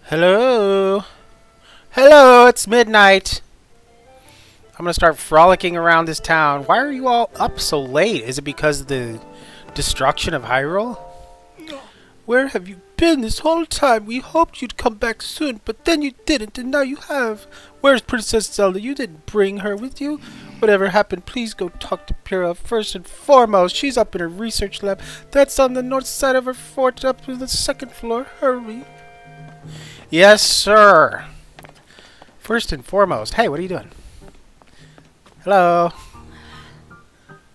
Hello? Hello, it's midnight. I'm gonna start frolicking around this town. Why are you all up so late? Is it because of the destruction of Hyrule? Where have you been this whole time? We hoped you'd come back soon, but then you didn't, and now you have. Where's Princess Zelda? You didn't bring her with you. Whatever happened, please go talk to Pyrrha first and foremost. She's up in her research lab. That's on the north side of her fort, up to the second floor. Hurry. Yes, sir. First and foremost. Hey, what are you doing? Hello.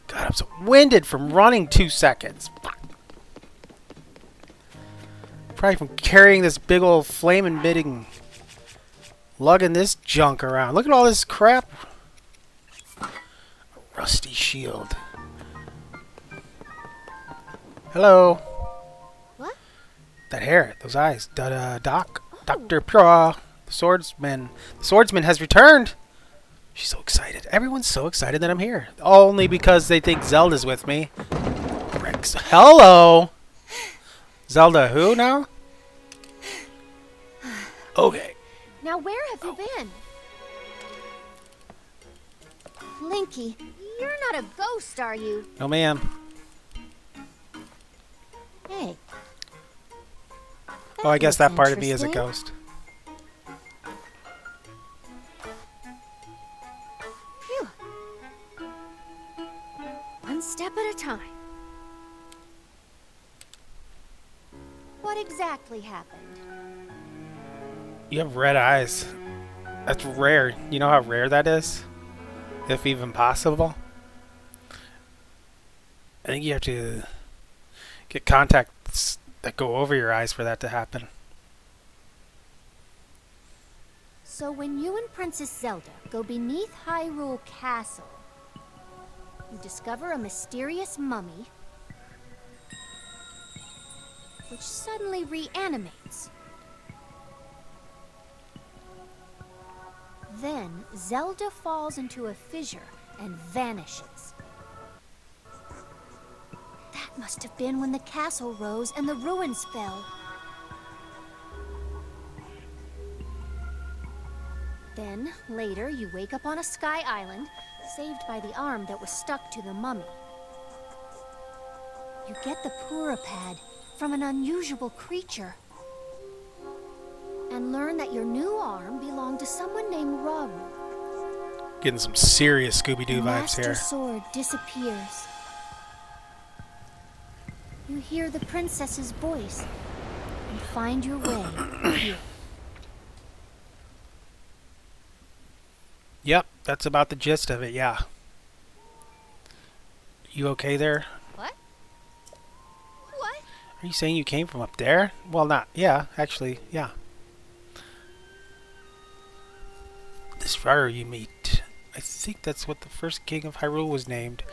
God, I'm so winded from running 2 seconds. Probably from carrying this big old flame-emitting, lugging this junk around. Look at all this crap. A rusty shield. Hello. What? That hair, those eyes. Dr. Pyrrha, the swordsman. The swordsman has returned. She's so excited. Everyone's so excited that I'm here. Only because they think Zelda's with me. Rex. Hello. Zelda who now? Okay. Now where have you been? Linky, you're not a ghost, are you? No, ma'am. Hey. Oh, I guess was that part of me is a interesting. ghost. Phew. One step at a time. What exactly happened? You have red eyes. That's rare. You know how rare that is? If even possible. I think you have to get contacts that go over your eyes for that to happen. So when you and Princess Zelda go beneath Hyrule Castle, you discover a mysterious mummy which suddenly reanimates. Then Zelda falls into a fissure and vanishes. That must have been when the castle rose and the ruins fell. Then, later, you wake up on a sky island, saved by the arm that was stuck to the mummy. You get the Pura pad from an unusual creature, and learn that your new arm belonged to someone named Rauru. Getting some serious Scooby-Doo The vibes Master here. Sword disappears. You hear the princess's voice and find your way here. Yep, that's about the gist of it, yeah. You okay there? What? What? Are you saying you came from up there? Well, not. Yeah, actually, yeah. This Rauru you meet, I think that's what the first king of Hyrule was named.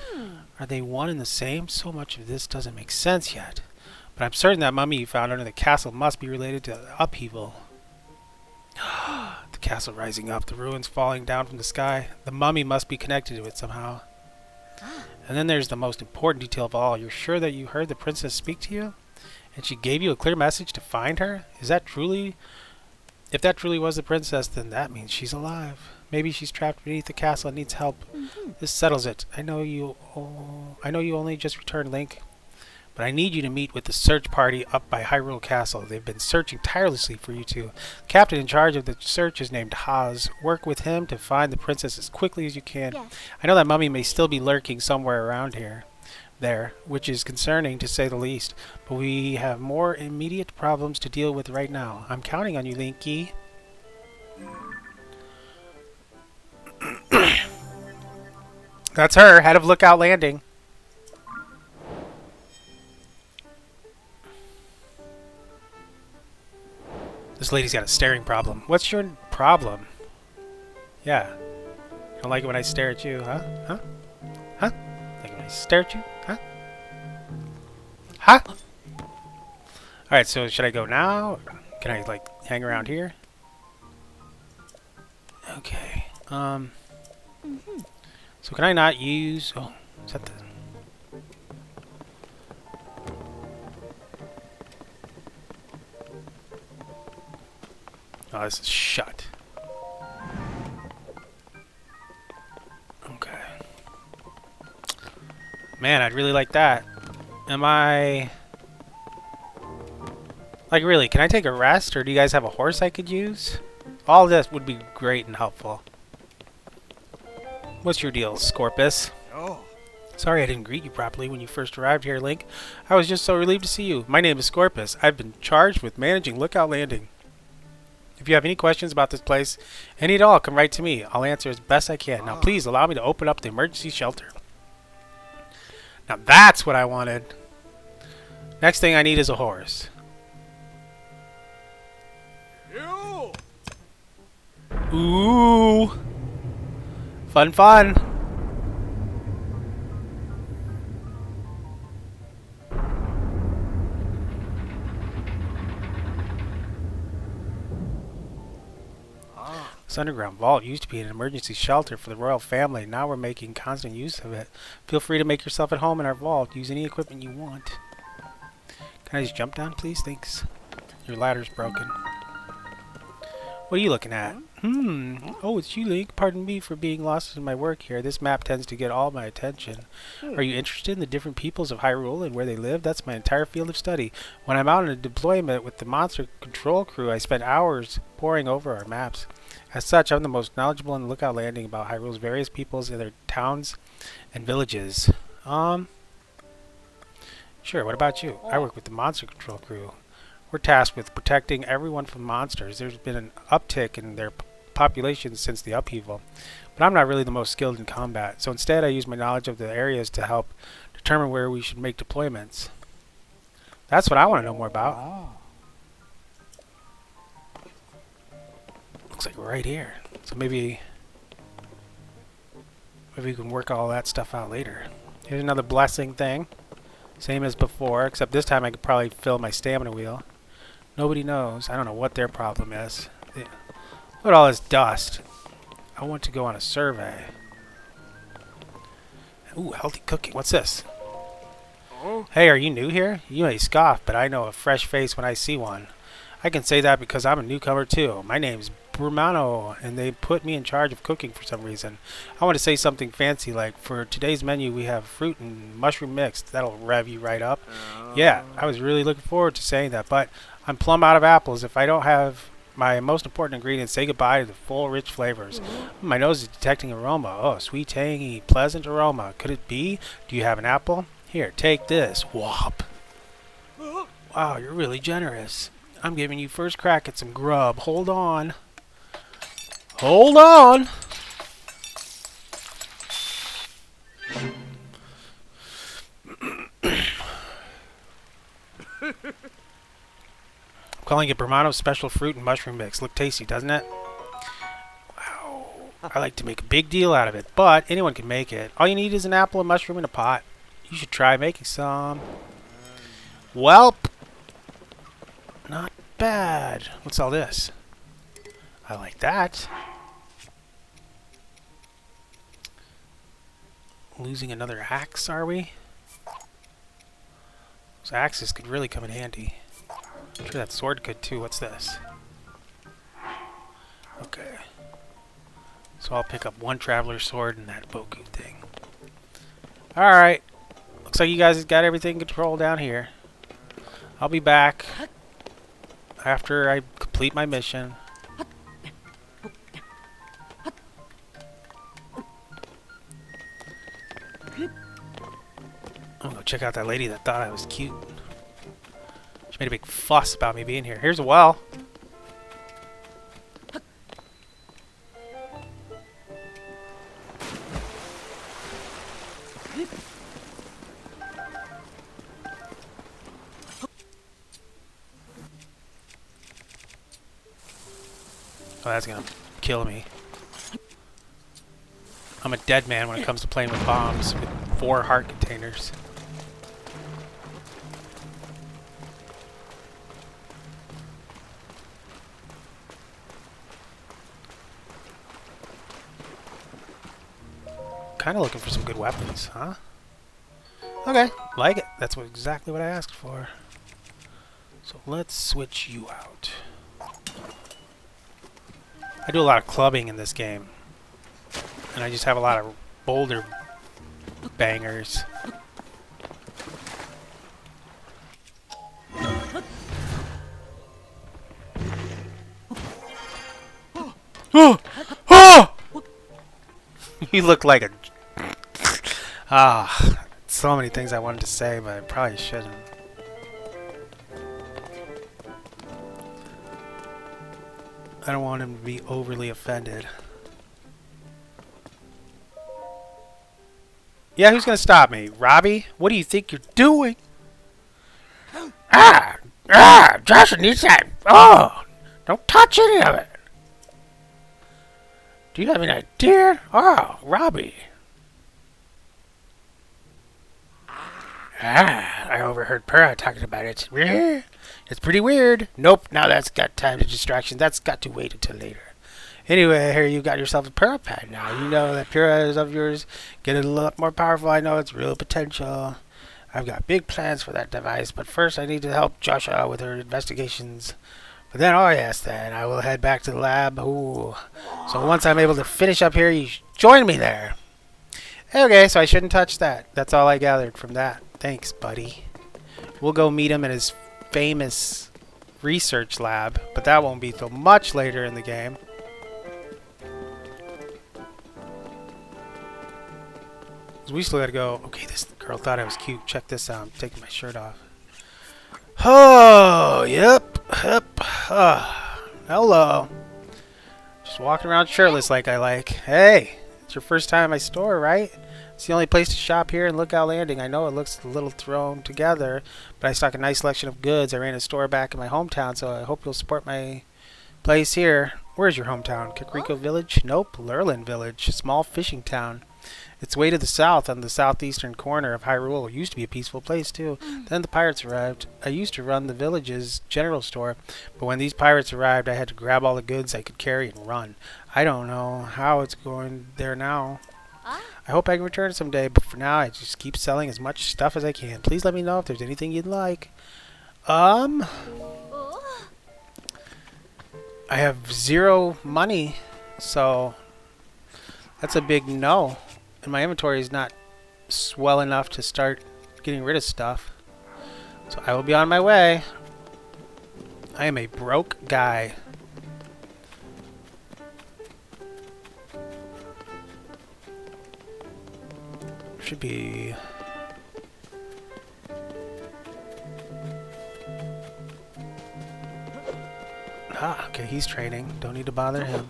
Are they one and the same? So much of this doesn't make sense yet. But I'm certain that mummy you found under the castle must be related to the upheaval. The castle rising up, the ruins falling down from the sky. The mummy must be connected to it somehow. And then there's the most important detail of all. You're sure that you heard the princess speak to you? And she gave you a clear message to find her? Is that truly... If that truly was the princess, then that means she's alive. Maybe she's trapped beneath the castle and needs help. This settles it. I know you only just returned, Link. But I need you to meet with the search party up by Hyrule Castle. They've been searching tirelessly for you two. The captain in charge of the search is named Haz. Work with him to find the princess as quickly as you can. Yes. I know that mummy may still be lurking somewhere around there, which is concerning to say the least. But we have more immediate problems to deal with right now. I'm counting on you, Linky. That's her, head of Lookout Landing. This lady's got a staring problem. What's your problem? Yeah. You don't like it when I stare at you, huh? Huh? Huh? Like it when I stare at you? Huh? Huh? Alright, so should I go now? Can I, like, hang around here? Okay. So can I not use... Oh, is that the... Oh, this is shut. Okay. Man, I'd really like that. Am I... Like, really, can I take a rest, or do you guys have a horse I could use? All this would be great and helpful. What's your deal, Scorpus? Oh. Sorry I didn't greet you properly when you first arrived here, Link. I was just so relieved to see you. My name is Scorpus. I've been charged with managing Lookout Landing. If you have any questions about this place, any at all, come right to me. I'll answer as best I can. Now, please allow me to open up the emergency shelter. Now, that's what I wanted. Next thing I need is a horse. You. Ooh. Fun, fun. This underground vault used to be an emergency shelter for the royal family. Now we're making constant use of it. Feel free to make yourself at home in our vault. Use any equipment you want. Can I just jump down, please? Thanks. Your ladder's broken. What are you looking at? Oh, it's you, Link. Pardon me for being lost in my work here. This map tends to get all my attention. Are you interested in the different peoples of Hyrule and where they live? That's my entire field of study. When I'm out on a deployment with the monster control crew, I spend hours poring over our maps. As such, I'm the most knowledgeable in Lookout Landing about Hyrule's various peoples and their towns and villages. Sure, what about you? I work with the monster control crew. We're tasked with protecting everyone from monsters. There's been an uptick in their population since the upheaval, but I'm not really the most skilled in combat, so instead I use my knowledge of the areas to help determine where we should make deployments. That's what I want to know more about. Looks like we're right here. So maybe we can work all that stuff out later. Here's another blessing thing. Same as before, except this time I could probably fill my stamina wheel. Nobody knows. I don't know what their problem is. Look at all this dust. I want to go on a survey. Ooh, healthy cooking. What's this? Hey, are you new here? You may scoff, but I know a fresh face when I see one. I can say that because I'm a newcomer too. My name's Brumano, and they put me in charge of cooking for some reason. I want to say something fancy like, for today's menu we have fruit and mushroom mixed. That'll rev you right up. Yeah, I was really looking forward to saying that, but I'm plumb out of apples. If I don't have my most important ingredients, say goodbye to the full, rich flavors. My nose is detecting aroma. Oh, sweet, tangy, pleasant aroma. Could it be? Do you have an apple? Here, take this. Whop. Wow, you're really generous. I'm giving you first crack at some grub. Hold on. Hold on! I'm calling it Bramano's Special Fruit and Mushroom Mix. Look tasty, doesn't it? Wow. I like to make a big deal out of it, but anyone can make it. All you need is an apple, a mushroom, and a pot. You should try making some. Welp! Not bad. What's all this? I like that. Losing another axe, are we? Those axes could really come in handy. I'm sure that sword could too. What's this? Okay. So I'll pick up one traveler sword and that Boku thing. Alright. Looks like you guys got everything controlled down here. I'll be back after I complete my mission. I'm gonna go check out that lady that thought I was cute. She made a big fuss about me being here. Here's a well. Oh, that's gonna kill me. I'm a dead man when it comes to playing with bombs with 4 heart containers. Kind of looking for some good weapons, huh? Okay, like it. That's exactly what I asked for. So let's switch you out. I do a lot of clubbing in this game. And I just have a lot of boulder bangers. Oh! Oh! You look like a... Ah, so many things I wanted to say, but I probably shouldn't. I don't want him to be overly offended. Yeah, who's gonna stop me? Robbie? What do you think you're doing? Joshua needs that. Oh, don't touch any of it. Do you have any idea? Oh, Robbie. I overheard Purah talking about it. It's pretty weird. Nope, now that's got time to distraction. That's got to wait until later. Anyway, here you got yourself a Purah pad now. You know that Purah is of yours. Getting a lot more powerful. I know it's real potential. I've got big plans for that device, but first I need to help Joshua with her investigations. But then, oh yes, then I will head back to the lab. Ooh. So once I'm able to finish up here, you join me there. Okay, so I shouldn't touch that. That's all I gathered from that. Thanks, buddy. We'll go meet him in his famous research lab, but that won't be till much later in the game. We still gotta go. Okay, this girl thought I was cute. Check this out. I'm taking my shirt off. Oh, yep. Hello. Just walking around shirtless like I like. Hey, it's your first time at my store, right? It's the only place to shop here in Lookout Landing. I know it looks a little thrown together, but I stock a nice selection of goods. I ran a store back in my hometown, so I hope you'll support my place here. Where's your hometown? Kakariko Village? Nope, Lurlin Village. Small fishing town. It's way to the south on the southeastern corner of Hyrule. It used to be a peaceful place, too. Then the pirates arrived. I used to run the village's general store, but when these pirates arrived, I had to grab all the goods I could carry and run. I don't know how it's going there now. I hope I can return someday, but for now, I just keep selling as much stuff as I can. Please let me know if there's anything you'd like. I have 0 money, so that's a big no. And my inventory is not swell enough to start getting rid of stuff. So I will be on my way. I am a broke guy. Should be... Ah, okay, he's training. Don't need to bother him.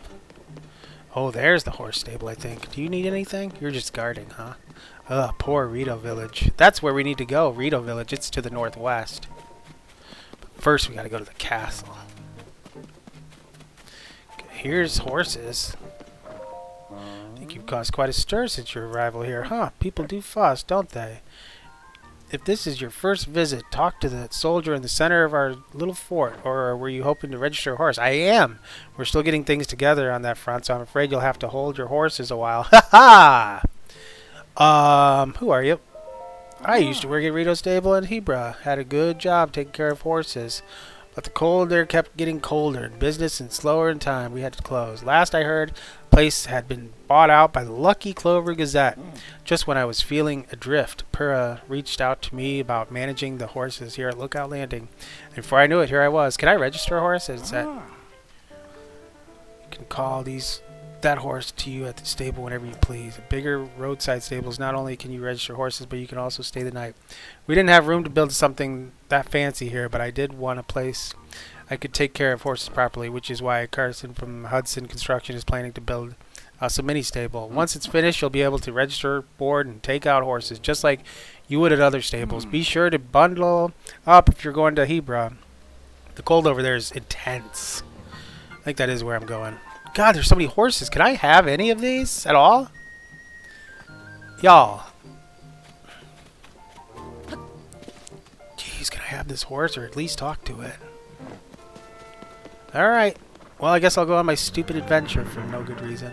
Oh, there's the horse stable, I think. Do you need anything? You're just guarding, huh? Ugh, poor Rito Village. That's where we need to go, Rito Village. It's to the northwest. But first, we gotta go to the castle. Okay, here's horses. I think you've caused quite a stir since your arrival here. Huh, people do fuss, don't they? If this is your first visit, talk to the soldier in the center of our little fort. Or were you hoping to register a horse? I am. We're still getting things together on that front, so I'm afraid you'll have to hold your horses a while. Ha ha! Who are you? I used to work at Rito's stable in Hebra. Had a good job taking care of horses. But the cold there kept getting colder, and business and slower in time. We had to close. Last I heard, the place had been bought out by the Lucky Clover Gazette. Just when I was feeling adrift, Purah reached out to me about managing the horses here at Lookout Landing. And before I knew it, here I was. Can I register a horse? It's that you can call that horse to you at the stable whenever you please. A bigger roadside stables, not only can you register horses, but you can also stay the night. We didn't have room to build something that fancy here, but I did want a place I could take care of horses properly, which is why Carson from Hudson Construction is planning to build us a mini stable. Once it's finished, you'll be able to register, board, and take out horses, just like you would at other stables. Be sure to bundle up if you're going to Hebra. The cold over there is intense. I think that is where I'm going. God, there's so many horses. Can I have any of these at all? Y'all. Jeez, can I have this horse or at least talk to it? Alright. Well, I guess I'll go on my stupid adventure for no good reason.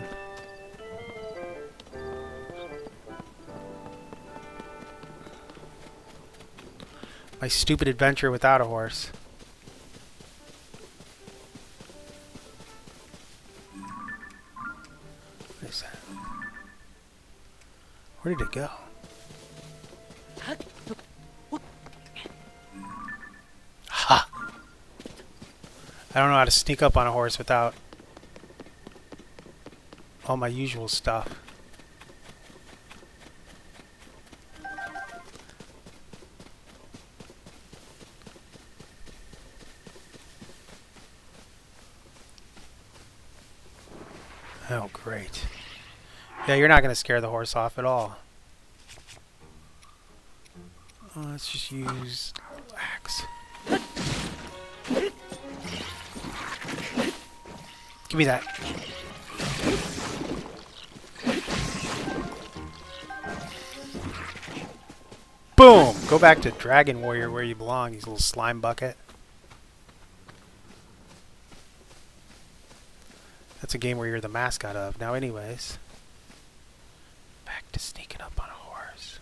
My stupid adventure without a horse. Where did it go? Ha! I don't know how to sneak up on a horse without all my usual stuff. Oh, great. Yeah, you're not going to scare the horse off at all. Let's just use axe. Give me that. Boom! Go back to Dragon Warrior where you belong, you little slime bucket. That's a game where you're the mascot of. Now anyways. Back to sneaking up on a horse.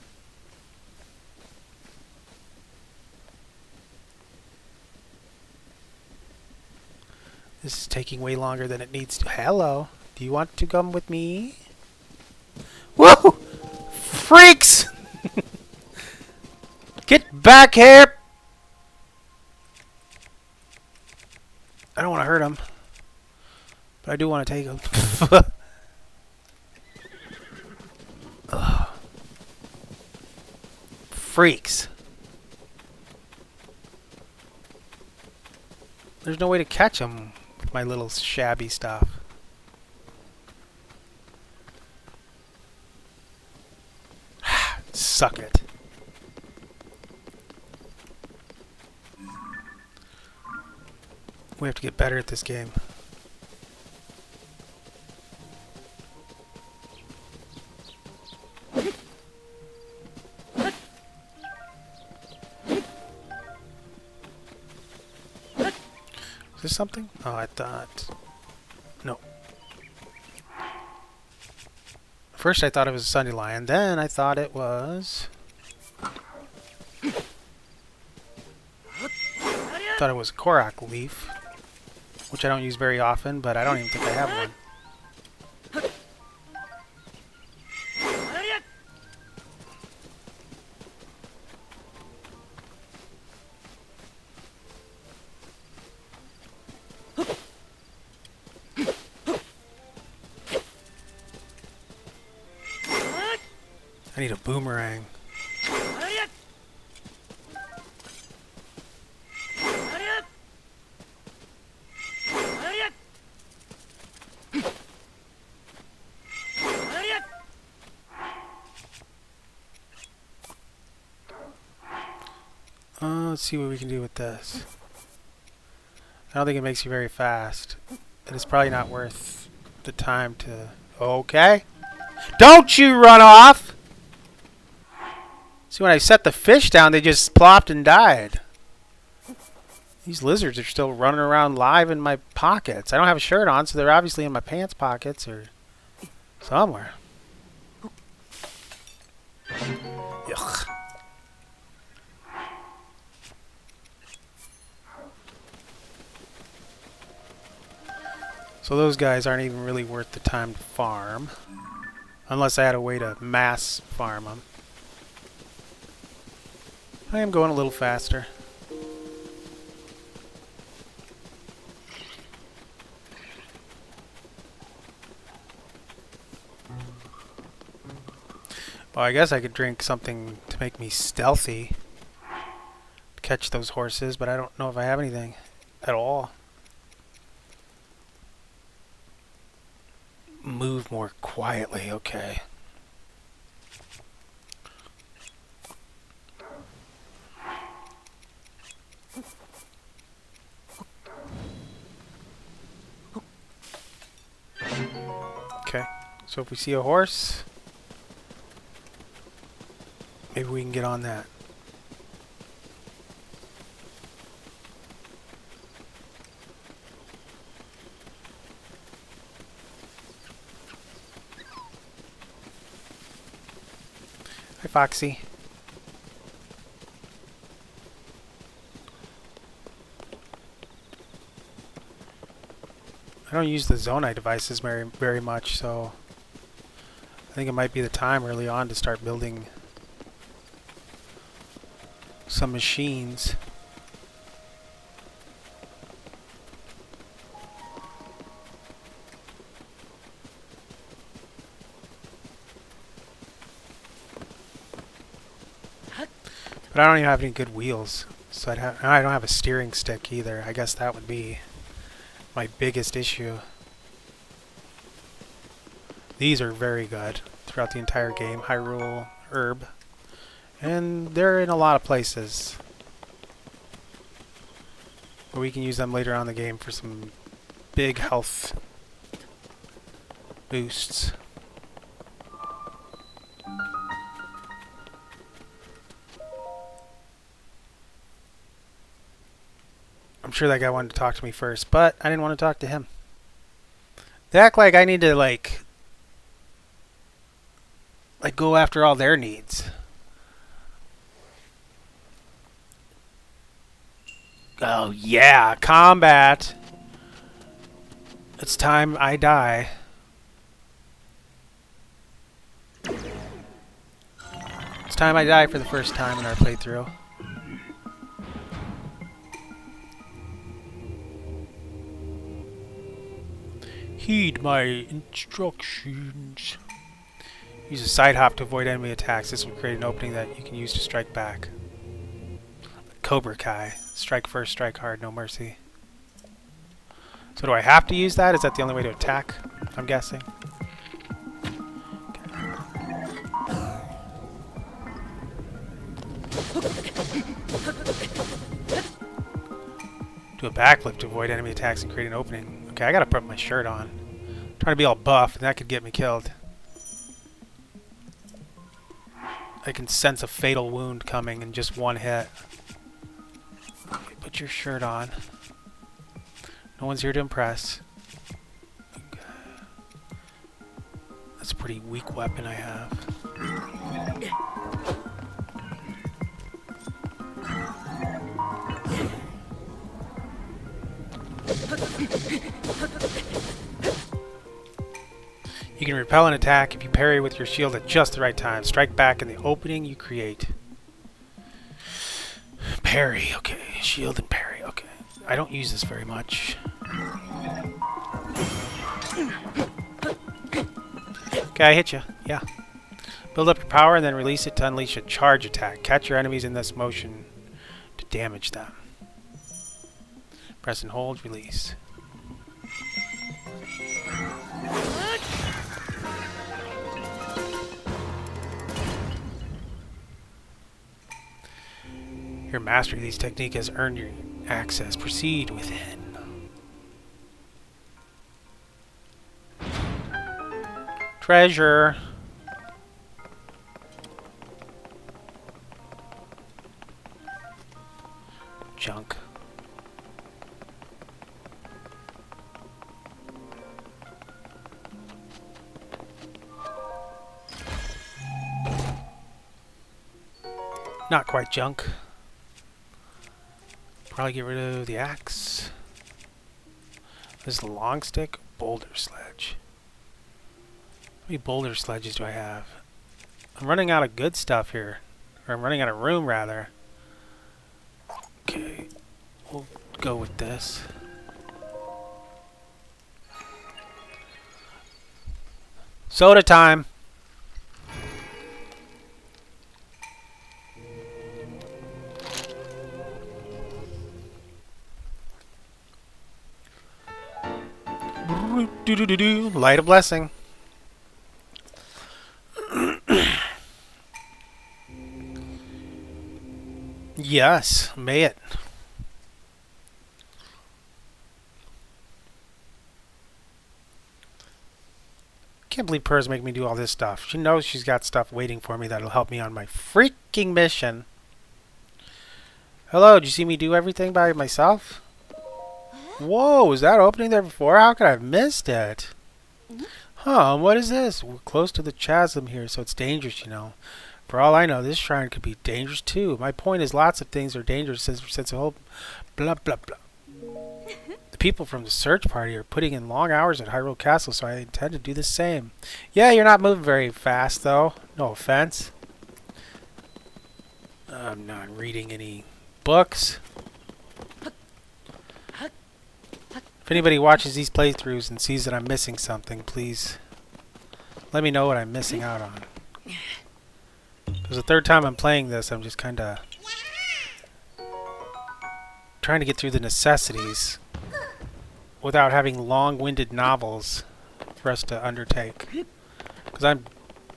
This is taking way longer than it needs to. Hello. Do you want to come with me? Whoa! Freaks! Get back here! I don't want to hurt him. But I do want to take him. Freaks. There's no way to catch him with my little shabby stuff. Suck it. We have to get better at this game. Is this something? Oh, I thought... No. First I thought it was a Sunday lion, then I thought it was... thought it was a Korak leaf, which I don't use very often, but I don't even think I have one. I need a boomerang. Let's see what we can do with this. I don't think it makes you very fast. And it's probably not worth the time to... Okay. Don't you run off! See, when I set the fish down, they just plopped and died. These lizards are still running around live in my pockets. I don't have a shirt on, so they're obviously in my pants pockets or somewhere. Yuck. So those guys aren't even really worth the time to farm. Unless I had a way to mass farm them. I am going a little faster. Well, I guess I could drink something to make me stealthy. Catch those horses, but I don't know if I have anything at all. Move more quietly, okay. Okay, so if we see a horse, maybe we can get on that. Hi, Foxy. I don't use the Zonai devices very much, so think it might be the time early on to start building some machines. But I don't even have any good wheels, so I don't have a steering stick either. I guess that would be my biggest issue. These are very good throughout the entire game. Hyrule, Herb, and they're in a lot of places. But we can use them later on in the game for some big health boosts. I'm sure that guy wanted to talk to me first, but I didn't want to talk to him. They act like I need to like go after all their needs. Oh yeah, combat. It's time I die. It's time I die for the first time in our playthrough. Heed my instructions. Use a side hop to avoid enemy attacks. This will create an opening that you can use to strike back. Cobra Kai. Strike first, strike hard, no mercy. So do I have to use that? Is that the only way to attack? I'm guessing. Do a backflip to avoid enemy attacks and create an opening. Okay, I gotta put my shirt on. I'm trying to be all buff, and that could get me killed. I can sense a fatal wound coming in just one hit. Okay, put your shirt on. No one's here to impress. Okay. That's a pretty weak weapon I have. You can repel an attack if you parry with your shield at just the right time. Strike back in the opening you create. Parry, okay. Shield and parry, okay. I don't use this very much. Okay, I hit you. Yeah. Build up your power and then release it to unleash a charge attack. Catch your enemies in this motion to damage them. Press and hold, release. Your mastery of these techniques has earned your access. Proceed within. Treasure. Junk. Not quite junk. Probably get rid of the axe. This is the long stick. Boulder sledge. How many boulder sledges do I have? I'm running out of good stuff here. Or I'm running out of room, rather. Okay. We'll go with this. Soda time! Do-do-do-do. Light a blessing. Yes, may it. Can't believe Purr's making me do all this stuff. She knows she's got stuff waiting for me that'll help me on my freaking mission. Hello, did you see me do everything by myself? Whoa, was that opening there before? How could I have missed it? Huh, what is this? We're close to the chasm here, so it's dangerous, you know. For all I know, this shrine could be dangerous too. My point is lots of things are dangerous since the whole blah blah blah. The people from the search party are putting in long hours at Hyrule Castle, so I intend to do the same. Yeah, you're not moving very fast, though. No offense. I'm not reading any books. If anybody watches these playthroughs and sees that I'm missing something, please let me know what I'm missing out on. Because the third time I'm playing this, I'm just kind of trying to get through the necessities without having long-winded novels for us to undertake. Because I'm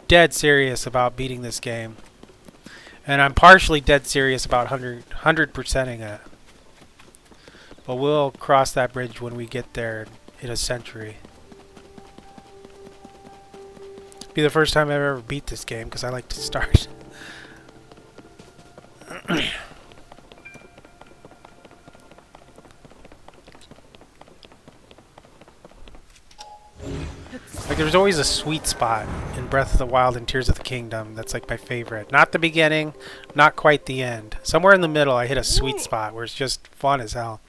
dead serious about beating this game. And I'm partially dead serious about 100%ing it. But we'll cross that bridge when we get there in a century. Be the first time I've ever beat this game because I like to start. Like, there's always a sweet spot in Breath of the Wild and Tears of the Kingdom that's like my favorite. Not the beginning, not quite the end. Somewhere in the middle I hit a sweet spot where it's just fun as hell.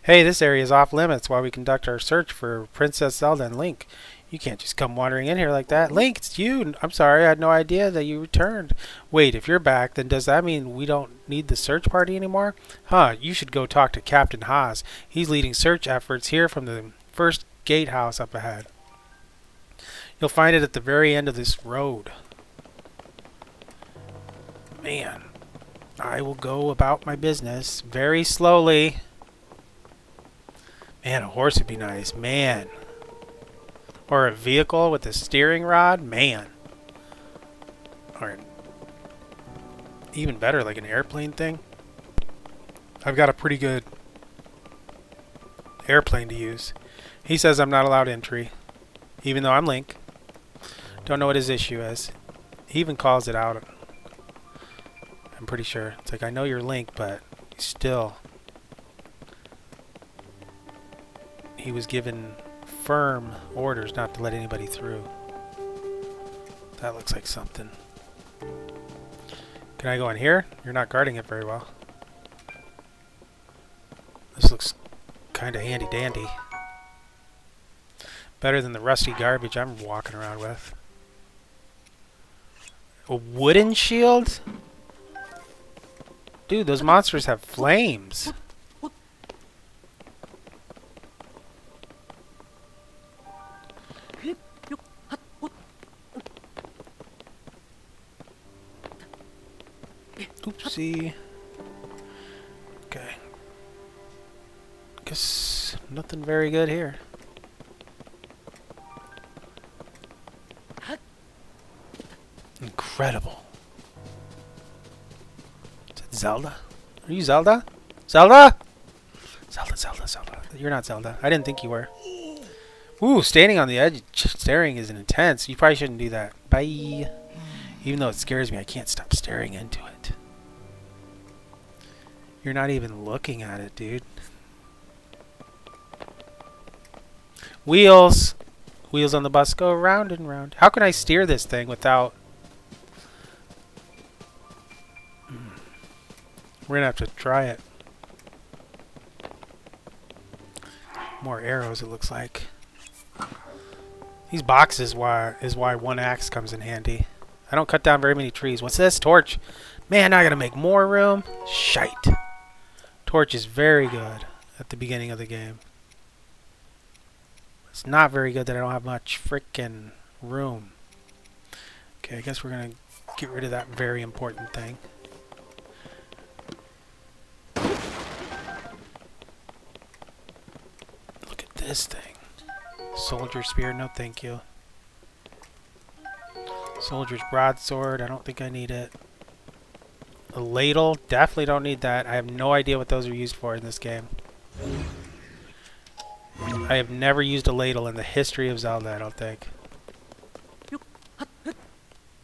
Hey, this area is off limits while we conduct our search for Princess Zelda and Link. You can't just come wandering in here like that. Link, it's you. I'm sorry, I had no idea that you returned. Wait, if you're back, then does that mean we don't need the search party anymore? Huh, you should go talk to Captain Haas. He's leading search efforts here from the first gatehouse up ahead. You'll find it at the very end of this road. Man, I will go about my business very slowly. Man, a horse would be nice. Man. Or a vehicle with a steering rod. Man. Or even better, like an airplane thing. I've got a pretty good airplane to use. He says I'm not allowed entry, even though I'm Link. Don't know what his issue is. He even calls it out. I'm pretty sure. It's like, I know you're Link, but still. He was given firm orders not to let anybody through. That looks like something. Can I go in here? You're not guarding it very well. This looks kind of handy dandy. Better than the rusty garbage I'm walking around with. A wooden shield? Dude, those monsters have flames. Oopsie. Okay. Guess nothing very good here. Incredible. Is that Zelda? Are you Zelda? Zelda? Zelda, Zelda, Zelda. You're not Zelda. I didn't think you were. Ooh, standing on the edge staring is intense. You probably shouldn't do that. Bye. Even though it scares me, I can't stop staring into it. You're not even looking at it, dude. Wheels. Wheels on the bus go round and round. How can I steer this thing without... We're gonna have to try it. More arrows, it looks like. These boxes is why one axe comes in handy. I don't cut down very many trees. What's this? Torch. Man, now I gotta make more room. Shite. Torch is very good at the beginning of the game. It's not very good that I don't have much frickin' room. Okay, I guess we're gonna get rid of that very important thing. Look at this thing. Soldier spear, no thank you. Soldier's broadsword, I don't think I need it. A ladle, definitely don't need that. I have no idea what those are used for in this game. I have never used a ladle in the history of Zelda, I don't think.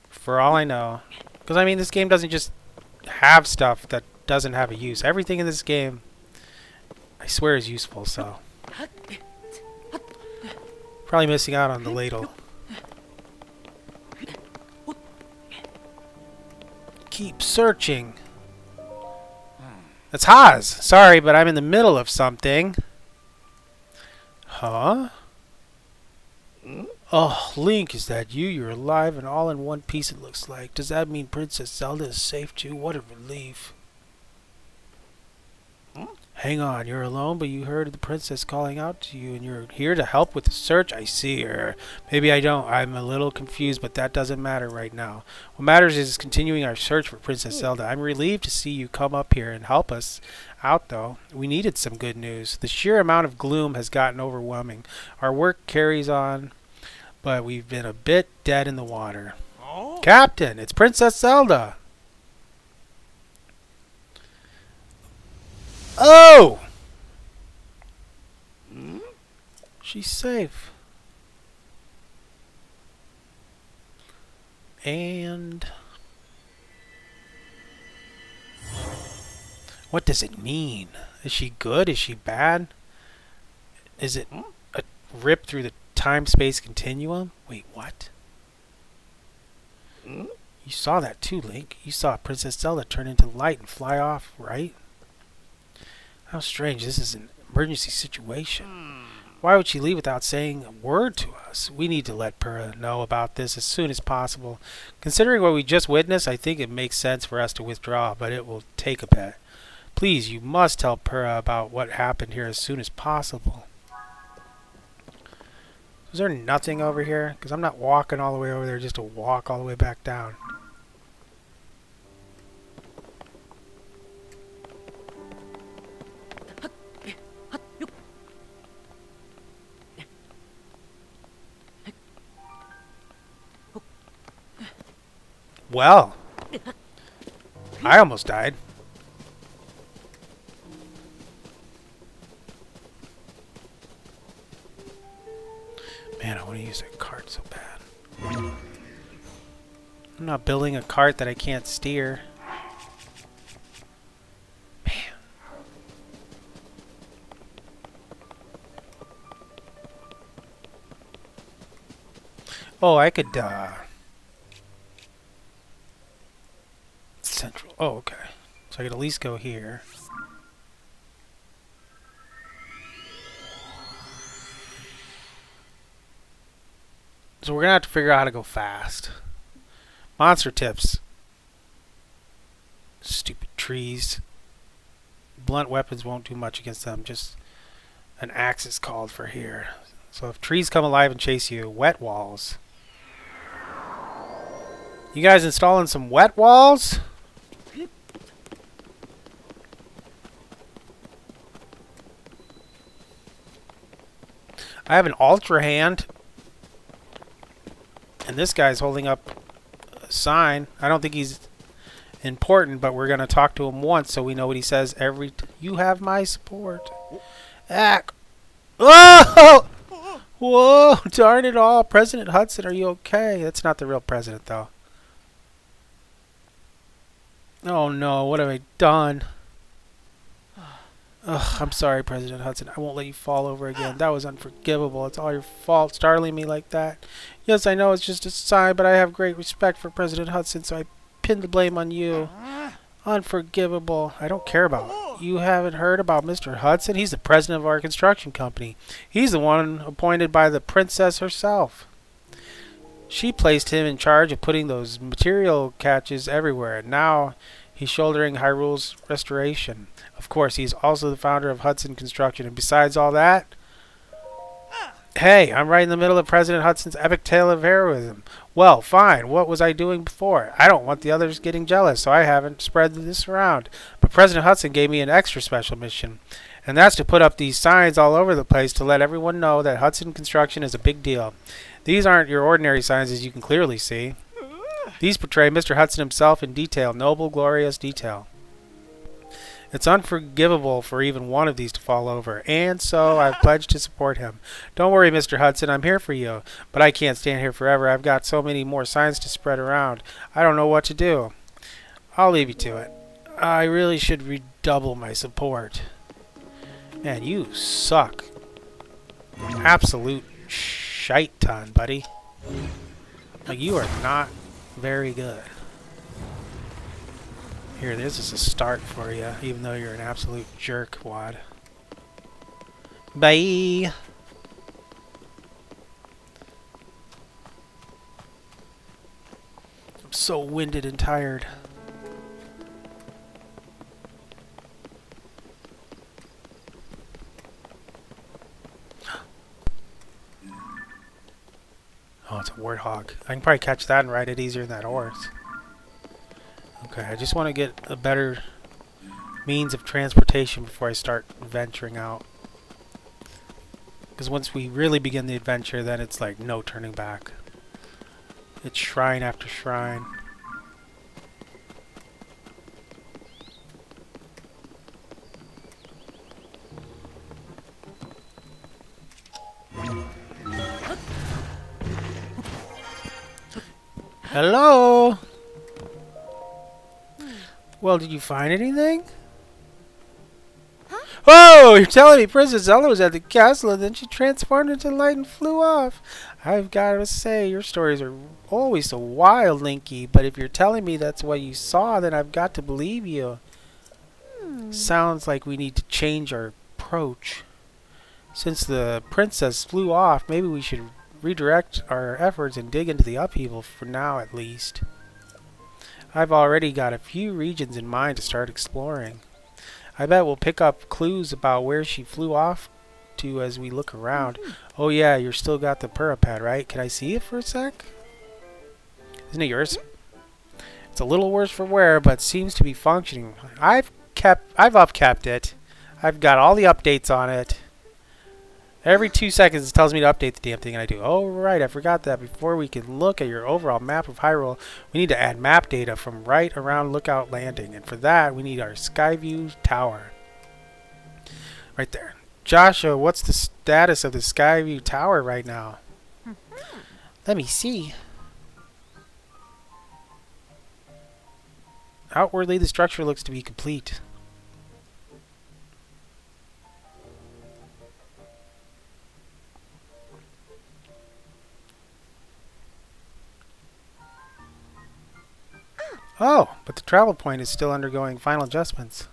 For all I know. Because, I mean, this game doesn't just have stuff that doesn't have a use. Everything in this game, I swear, is useful, so... Probably missing out on the ladle. Keep searching. That's Haas. Sorry, but I'm in the middle of something. Huh? Oh, Link, is that you? You're alive and all in one piece, it looks like. Does that mean Princess Zelda is safe too? What a relief. Hang on, you're alone, but you heard the princess calling out to you, and you're here to help with the search. I see her. Maybe I don't. I'm a little confused, but that doesn't matter right now. What matters is continuing our search for Princess Zelda. I'm relieved to see you come up here and help us out, though. We needed some good news. The sheer amount of gloom has gotten overwhelming. Our work carries on, but we've been a bit dead in the water. Oh. Captain, it's Princess Zelda. Oh! She's safe. And what does it mean? Is she good? Is she bad? Is it a rip through the time-space continuum? Wait, what? You saw that too, Link. You saw Princess Zelda turn into light and fly off, right? How strange. This is an emergency situation. Why would she leave without saying a word to us? We need to let Purah know about this as soon as possible. Considering what we just witnessed, I think it makes sense for us to withdraw, but it will take a bit. Please, you must tell Purah about what happened here as soon as possible. Is there nothing over here? Because I'm not walking all the way over there just to walk all the way back down. Well, I almost died. Man, I want to use that cart so bad. I'm not building a cart that I can't steer. Man. Oh, I could, Central. Oh, okay. So I could at least go here. So we're going to have to figure out how to go fast. Monster tips. Stupid trees. Blunt weapons won't do much against them. Just an axe is called for here. So if trees come alive and chase you, wet walls. You guys installing some wet walls? I have an ultra hand. And this guy's holding up a sign. I don't think he's important, but we're going to talk to him once so we know what he says every you have my support. Ack. Whoa! Whoa! Darn it all. President Hudson, are you okay? That's not the real president, though. Oh, no. What have I done? Ugh, I'm sorry, President Hudson. I won't let you fall over again. That was unforgivable. It's all your fault, startling me like that. Yes, I know it's just a sign, but I have great respect for President Hudson, so I pin the blame on you. Unforgivable. I don't care about it. You haven't heard about Mr. Hudson? He's the president of our construction company. He's the one appointed by the princess herself. She placed him in charge of putting those material catches everywhere, and now he's shouldering Hyrule's restoration. Of course, he's also the founder of Hudson Construction, and besides all that, hey, I'm right in the middle of President Hudson's epic tale of heroism. Well, fine, what was I doing before? I don't want the others getting jealous, so I haven't spread this around. But President Hudson gave me an extra special mission, and that's to put up these signs all over the place to let everyone know that Hudson Construction is a big deal. These aren't your ordinary signs, as you can clearly see. These portray Mr. Hudson himself in detail, noble, glorious detail. It's unforgivable for even one of these to fall over, and so I've pledged to support him. Don't worry, Mr. Hudson, I'm here for you, but I can't stand here forever. I've got so many more signs to spread around. I don't know what to do. I'll leave you to it. I really should redouble my support. Man, you suck. Absolute shite ton, buddy. Like, you are not very good. Here, this is a start for you, even though you're an absolute jerk, Wad. Bye! so winded and tired. Oh, it's a warthog. I can probably catch that and ride it easier than that horse. Okay, I just want to get a better means of transportation before I start venturing out. Because once we really begin the adventure, then it's like no turning back. It's shrine after shrine. Hello? Well, did you find anything? Oh, you're telling me Princess Zelda was at the castle and then she transformed into light and flew off. I've got to say, your stories are always so wild, Linky, but if you're telling me that's what you saw, then I've got to believe you. Sounds like we need to change our approach. Since the princess flew off, maybe we should redirect our efforts and dig into the upheaval for now at least. I've already got a few regions in mind to start exploring. I bet we'll pick up clues about where she flew off to as we look around. Oh yeah, you're still got the parapet, right? Can I see it for a sec? Isn't it yours? It's a little worse for wear, but seems to be functioning. I've upkept it. I've got all the updates on it. Every 2 seconds it tells me to update the damn thing, and I do. Oh right, I forgot that. Before we can look at your overall map of Hyrule, we need to add map data from right around Lookout Landing, and for that we need our Skyview Tower. Right there. Joshua, what's the status of the Skyview Tower right now? Let me see. Outwardly, the structure looks to be complete. Oh, but the travel point is still undergoing final adjustments.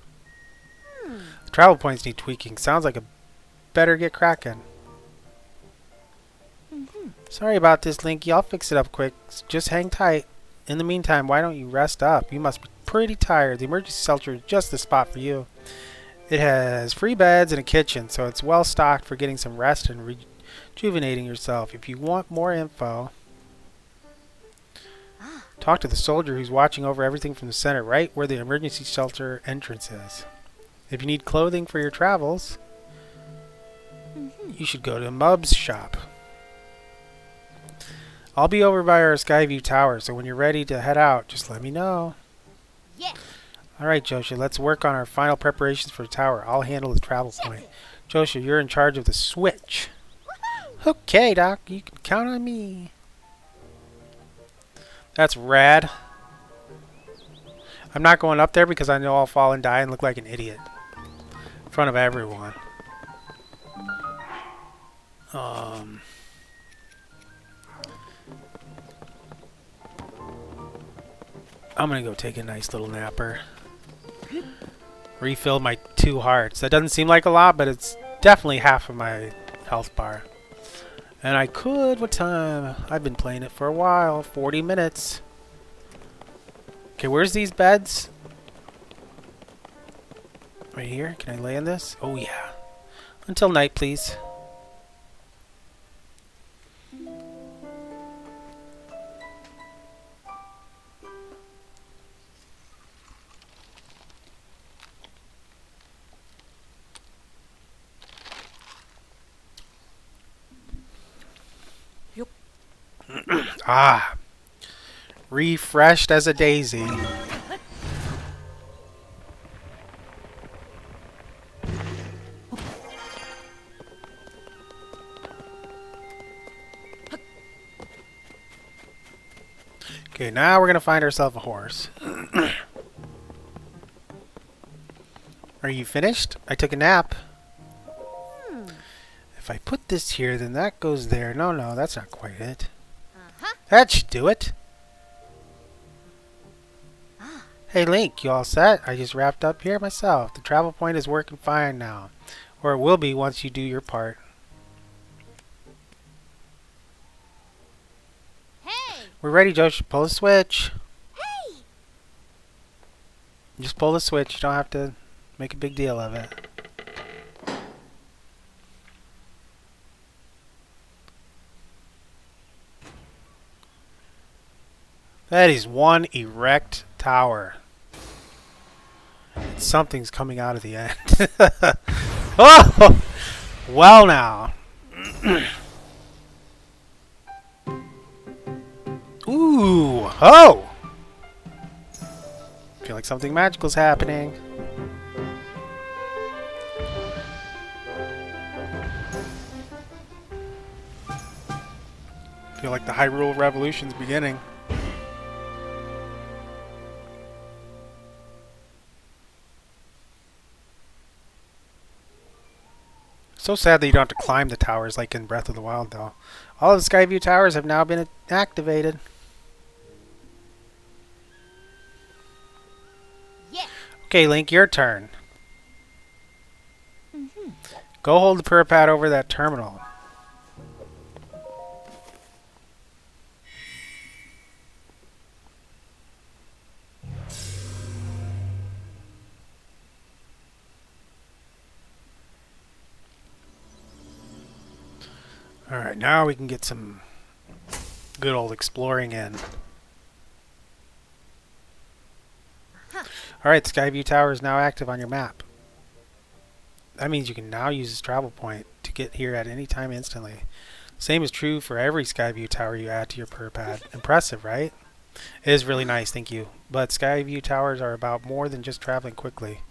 The travel points need tweaking. Sounds like a better get cracking. Sorry about this, Linky. I'll fix it up quick. Just hang tight. In the meantime, why don't you rest up? You must be pretty tired. The emergency shelter is just the spot for you. It has free beds and a kitchen, so it's well stocked for getting some rest and rejuvenating yourself. If you want more info, talk to the soldier who's watching over everything from the center, right where the emergency shelter entrance is. If you need clothing for your travels, you should go to Mub's shop. I'll be over by our Skyview Tower, so when you're ready to head out, just let me know. Yeah. Alright, Joshua, let's work on our final preparations for the tower. I'll handle the travel point. Joshua, you're in charge of the switch. Okay, Doc, you can count on me. That's rad. I'm not going up there because I know I'll fall and die and look like an idiot in front of everyone. I'm gonna go take a nice little napper. Refill my 2 hearts. That doesn't seem like a lot, but it's definitely half of my health bar. And I could, what time? I've been playing it for a while, 40 minutes. Okay, where's these beds? Right here? Can I lay in this? Oh yeah. Until night, please. Ah, refreshed as a daisy. Okay, now we're gonna find ourselves a horse. Are you finished? I took a nap. If I put this here, then that goes there. No, that's not quite it. That should do it. Hey Link, you all set? I just wrapped up here myself. The travel point is working fine now. Or it will be once you do your part. Hey! We're ready, Josh. Pull the switch. Just pull the switch. You don't have to make a big deal of it. That is one erect tower. Something's coming out of the end. Oh! Well now. Ooh! Oh! Feel like something magical's happening. Feel like the Hyrule Revolution's beginning. So sad that you don't have to climb the towers like in Breath of the Wild, though. All of the Skyview towers have now been activated. Yeah. Okay, Link, your turn. Go hold the prayer pad over that terminal. Alright, now we can get some good old exploring in. Alright, Skyview Tower is now active on your map. That means you can now use this travel point to get here at any time instantly. Same is true for every Skyview Tower you add to your prayer pad. Impressive, right? It is really nice, thank you. But Skyview Towers are about more than just traveling quickly.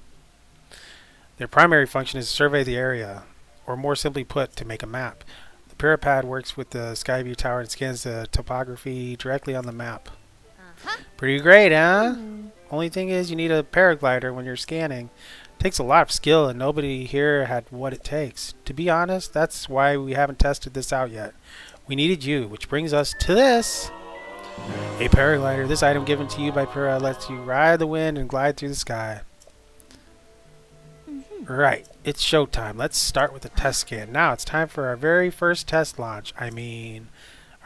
Their primary function is to survey the area, or more simply put, to make a map. The prayer pad works with the Skyview Tower and scans the topography directly on the map. Pretty great, huh? Only thing is you need a paraglider when you're scanning. It takes a lot of skill and nobody here had what it takes. To be honest, that's why we haven't tested this out yet. We needed you, which brings us to this. A paraglider. This item given to you by Pura lets you ride the wind and glide through the sky. Right, it's showtime. Let's start with the test scan. Now it's time for our very first test launch. I mean,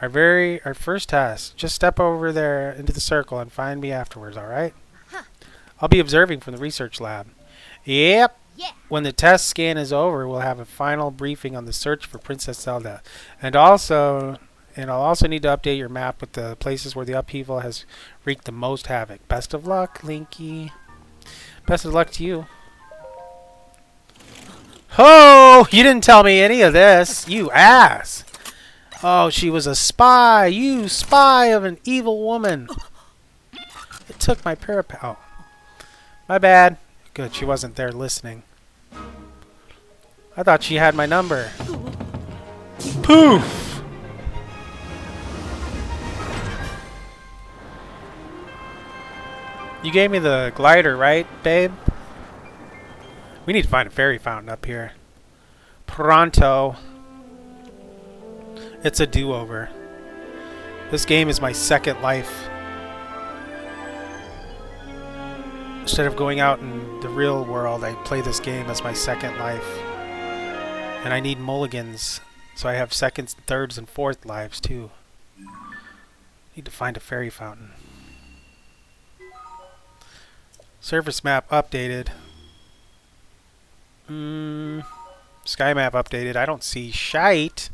our first test. Just step over there into the circle and find me afterwards, alright? I'll be observing from the research lab. Yep. Yeah. When the test scan is over, we'll have a final briefing on the search for Princess Zelda. And I'll also need to update your map with the places where the upheaval has wreaked the most havoc. Best of luck, Linky. Best of luck to you. Oh, you didn't tell me any of this, you ass. Oh, she was a spy. You spy of an evil woman. It took my parapet. Oh, my bad. Good, she wasn't there listening. I thought she had my number. Poof! You gave me the glider, right, babe? We need to find a fairy fountain up here. Pronto. It's a do-over. This game is my second life. Instead of going out in the real world, I play this game as my second life. And I need mulligans, so I have seconds, thirds, and fourth lives, too. Need to find a fairy fountain. Surface map updated. Sky map updated. I don't see shite.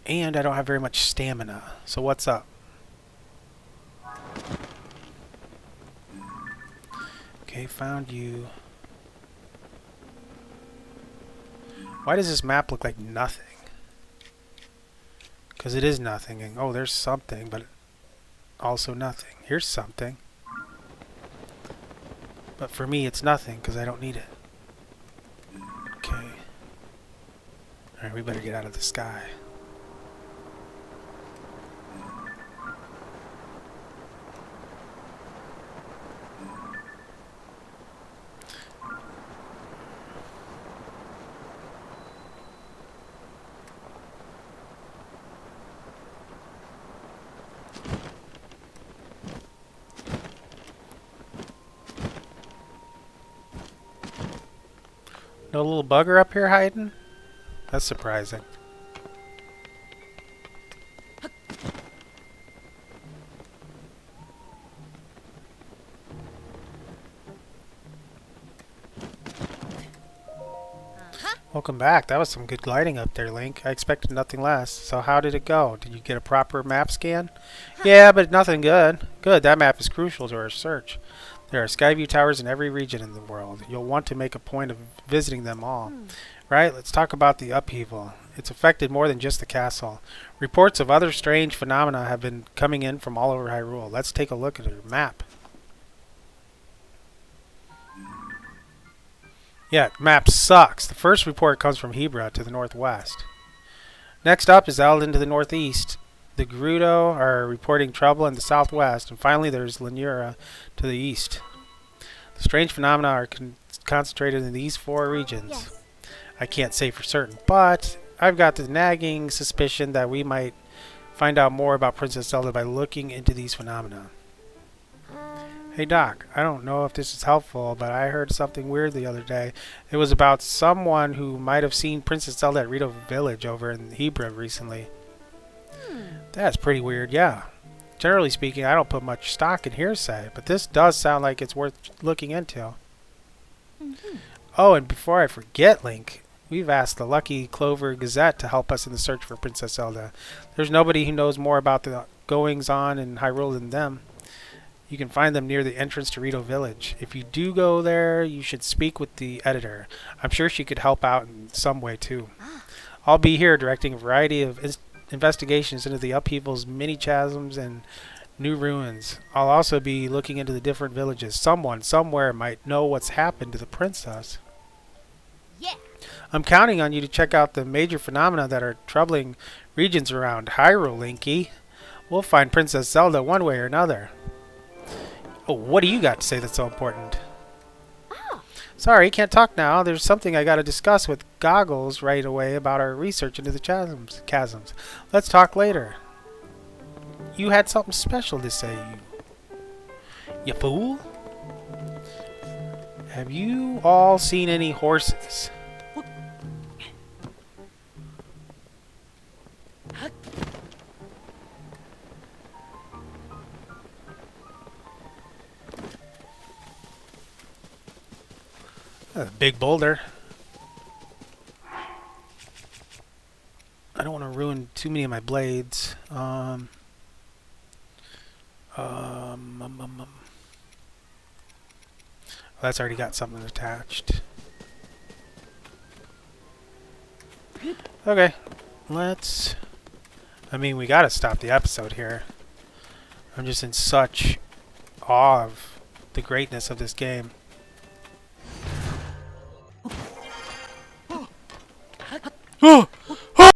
And I don't have very much stamina. So what's up? Okay, found you. Why does this map look like nothing? Because it is nothing. And, oh, there's something, but also nothing. Here's something. But for me, it's nothing because I don't need it. Okay. Alright, we better get out of the sky. No little bugger up here hiding? That's surprising. Welcome back. That was some good gliding up there, Link. I expected nothing less. So how did it go? Did you get a proper map scan? Yeah, but nothing good. Good, that map is crucial to our search. There are skyview towers in every region in the world. You'll want to make a point of visiting them all. Right, let's talk about the upheaval. It's affected more than just the castle. Reports of other strange phenomena have been coming in from all over Hyrule. Let's take a look at your map. Yeah, map sucks. The first report comes from Hebra to the northwest. Next up is Eldin to the northeast. The Gerudo are reporting trouble in the southwest. And finally there's Lanura to the east. The strange phenomena are concentrated in these four regions. Yes. I can't say for certain, but I've got the nagging suspicion that we might find out more about Princess Zelda by looking into these phenomena. Hey Doc, I don't know if this is helpful, but I heard something weird the other day. It was about someone who might have seen Princess Zelda at Rito Village over in Hebra recently. That's pretty weird, yeah. Generally speaking, I don't put much stock in hearsay, but this does sound like it's worth looking into. Oh, and before I forget, Link, we've asked the Lucky Clover Gazette to help us in the search for Princess Zelda. There's nobody who knows more about the goings-on in Hyrule than them. You can find them near the entrance to Rito Village. If you do go there, you should speak with the editor. I'm sure she could help out in some way, too. I'll be here directing a variety of investigations into the upheavals, mini chasms, and new ruins. I'll also be looking into the different villages. Someone, somewhere, might know what's happened to the princess. Yeah. I'm counting on you to check out the major phenomena that are troubling regions around Hyrule, Linky. We'll find Princess Zelda one way or another. Oh, what do you got to say that's so important? Sorry, can't talk now. There's something I got to discuss with Goggles right away about our research into the chasms. Let's talk later. You had something special to say, you fool. Have you all seen any horses? A big boulder. I don't want to ruin too many of my blades. Well, that's already got something attached. Okay, let's... I mean, we gotta stop the episode here. I'm just in such awe of the greatness of this game. Oh!